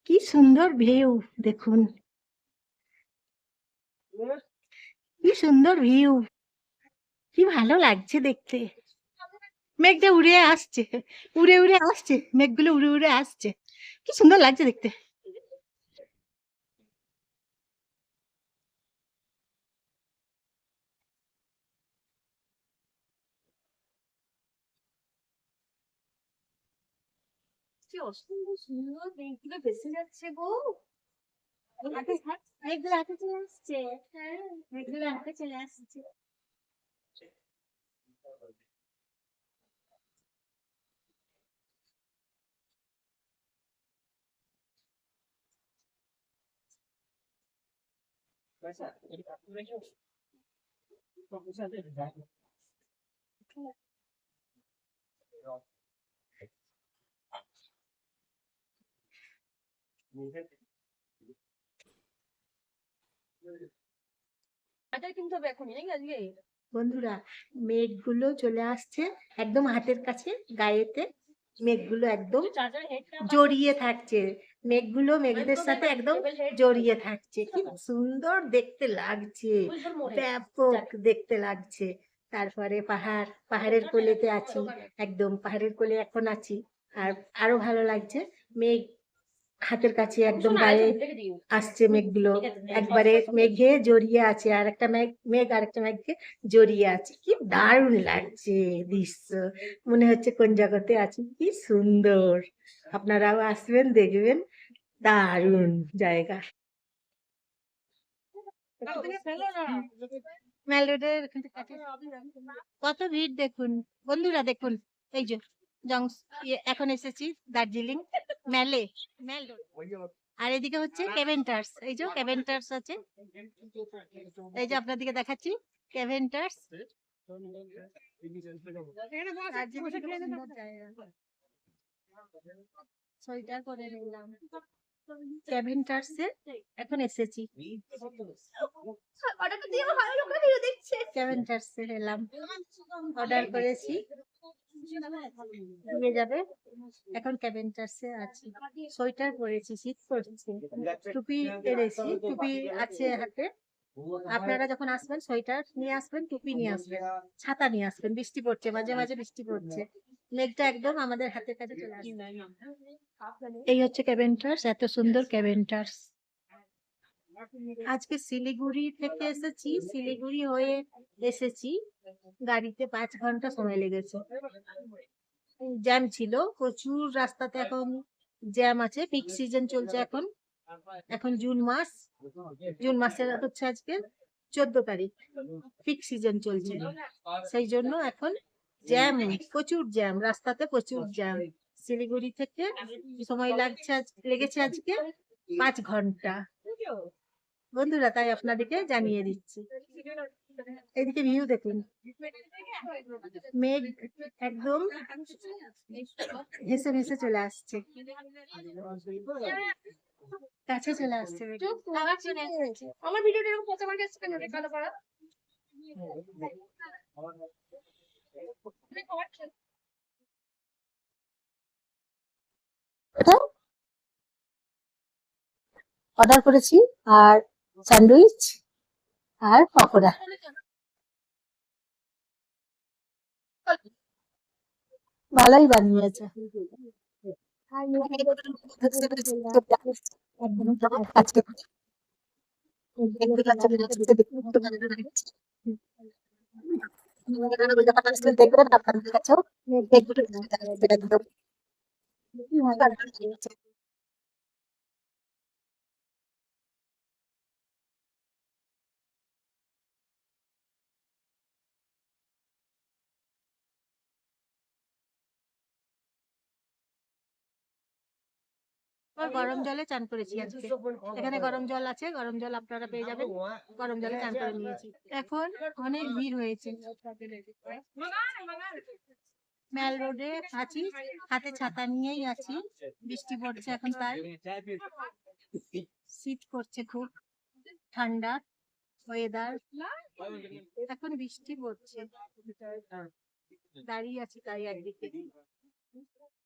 কি সুন্দর ভিউ দেখুন, কি সুন্দর ভিউ, কি ভালো লাগছে দেখতে। মেঘটা উড়ে আসছে, উড়ে উড়ে আসছে, মেঘগুলো উড়ে উড়ে আসছে, কি সুন্দর লাগছে দেখতে। কি অসম্ভব সুন্দর মেঘগুলো ভেসে যাচ্ছে গো। মেঘগুলো হাতে চলে আসছে, হ্যাঁ, মেঘগুলো হাতে চলে আসছে। এটা কিন্তু হবে এখনই নাকি আজকে? বন্ধুরা, মেঘগুলো চলে আসছে একদম হাতের কাছে, গায়েতে মেঘগুলো একদম চার্জার হেডটা জড়িয়ে থাকছে, মেঘগুলো মেঘদের সাথে একদম জড়িয়ে থাকছে, কি সুন্দর দেখতে লাগছে, ব্যাপক দেখতে লাগছে। তারপরে পাহাড়, পাহাড়ের কোলেতে আছি, একদম পাহাড়ের কোলে এখন আছি। আর আরো ভালো লাগছে, মেঘ হাতের কাছে একদম গায়ে আসছে, মেঘগুলো একবারে মেঘে জড়িয়ে আছে, আর একটা মেঘ মেঘ আরেকটা মেঘকে জড়িয়ে আছে, কি দারুণ লাগছে দৃশ্য, মনে হচ্ছে কোন জগতে আছি, কি সুন্দর। আপনারাও আসবেন, দেখবেন, দারুণ জায়গা। মেল রোডের কত ভিড় দেখুন বন্ধুরা, দেখুন এই যে এখন এসেছি দার্জিলিং মেলে, মেল রোড। আর এদিকে হচ্ছে কেভেন্টার্স, এই যে কেভেন্টার্স আছে, এই যে আপনাদেরকে দেখাচ্ছি কেভেন্টার্স। সোয়েটার করে নিলাম, কেভেন্টার্সে এখন এসেছি, কেভেন্টার্সে এলাম, অর্ডার করেছি, দিয়ে যাবে, এখন কেভেন্টার্সে আছি, সোয়েটার পরেছি, শীত করছে, টুপি এনেছি, টুপি আছে হাতে। আপনারা যখন আসবেন সোয়েটার নিয়ে আসবেন, টুপি নিয়ে আসবেন, ছাতা নিয়ে আসবেন, বৃষ্টি পড়ছে, মাঝে মাঝে বৃষ্টি পড়ছে, মেঘটা একদম আমাদের হাতের কাছে চলে আসবে। এই হচ্ছে কেভেন্টার্স, এত সুন্দর কেভেন্টার্স। আজকে শিলিগুড়ি থেকে এসেছি, শিলিগুড়ি হয়ে এসেছি, গাড়িতে 5 ঘন্টা সময় লেগেছে, জ্যাম ছিল প্রচুর রাস্তাতে, এখন জ্যাম আছে, পিক সিজন চলছে এখন, এখন জুন মাস, জুন মাসের হচ্ছে আজকে 14 তারিখ, পিক সিজন চলছে, সেই জন্য এখন জ্যাম, প্রচুর জ্যাম রাস্তাতে, প্রচুর জ্যাম। শিলিগুড়ি থেকে সময় লেগেছে আজকে 5 ঘন্টা বন্ধুরা, তাই আপনাদেরকে জানিয়ে দিচ্ছি। এদিকে ভিউ দেখুন, মেঘ একদম ভেসে ভেসে চলে আসছে, কাছে চলে আসছে মেঘ। আমার ভিডিওটা এরকম পচা মার্কে আসছে কেন রে কালো করা? এটা অর্ডার করেছি, আর স্যান্ডউইচ আর পকোড়া, ভালোই বানিয়েছে। আজকে দেখবেন আপনাদের কাছেও একদম গরম জলে চান করেছি আজকে, এখানে গরম জল আছে, গরম জল আপনারা পেয়ে যাবেন, গরম জলে চান করে নিয়েছি। এখন অনেক ভিড় হয়েছে, ম্যাল রোডে আছি, হাতে ছাতা নিয়েই আছি। বৃষ্টি পড়ছে এখন, তাই শীত করছে খুব, ঠান্ডা ওয়েদার। এখন বৃষ্টি পড়ছে, দাঁড়িয়ে আছি তাই একদিকে।